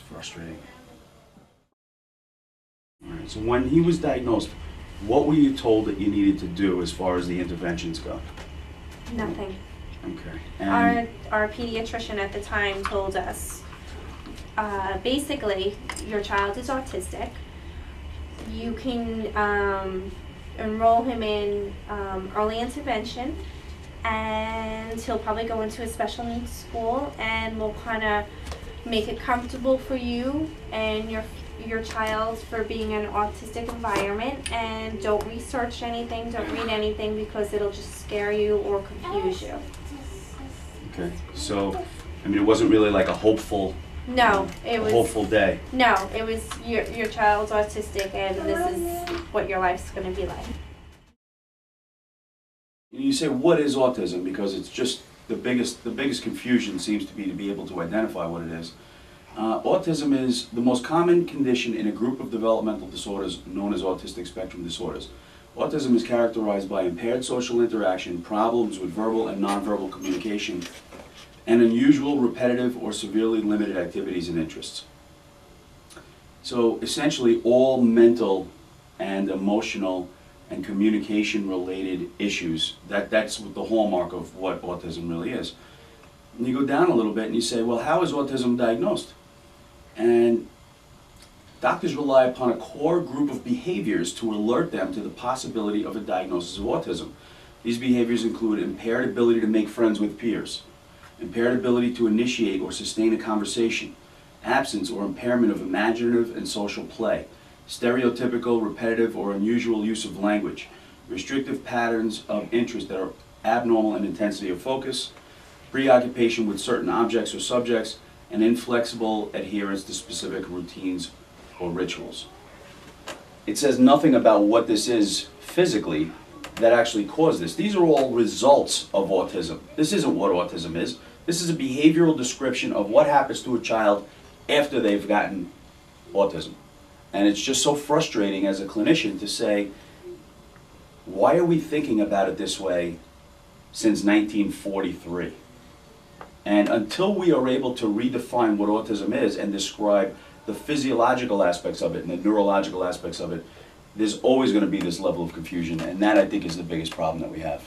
frustrating. All right, so when he was diagnosed, what were you told that you needed to do as far as the interventions go? Nothing. Okay. Our pediatrician at the time told us, basically, your child is autistic. You can enroll him in early intervention, and he'll probably go into a special needs school, and we'll kind of make it comfortable for you and your child for being in an autistic environment, and don't research anything, don't read anything, because it'll just scare you or confuse you. Okay, so, I mean, it wasn't really like a hopeful day. No, it was your child's autistic, and this is what your life's going to be like. You say, what is autism? Because it's just the biggest confusion seems to be able to identify what it is. Autism is the most common condition in a group of developmental disorders known as autistic spectrum disorders. Autism is characterized by impaired social interaction, problems with verbal and nonverbal communication, and unusual, repetitive, or severely limited activities and interests. So essentially all mental and emotional and communication related issues, that's the hallmark of what autism really is. And you go down a little bit and you say, well, how is autism diagnosed? And doctors rely upon a core group of behaviors to alert them to the possibility of a diagnosis of autism. These behaviors include impaired ability to make friends with peers, impaired ability to initiate or sustain a conversation, absence or impairment of imaginative and social play, stereotypical, repetitive, or unusual use of language, restrictive patterns of interest that are abnormal in intensity of focus, preoccupation with certain objects or subjects, and inflexible adherence to specific routines or rituals. It says nothing about what this is physically that actually caused this. These are all results of autism. This isn't what autism is. This is a behavioral description of what happens to a child after they've gotten autism. And it's just so frustrating as a clinician to say, why are we thinking about it this way since 1943? And until we are able to redefine what autism is and describe the physiological aspects of it and the neurological aspects of it, there's always going to be this level of confusion, and that, I think, is the biggest problem that we have.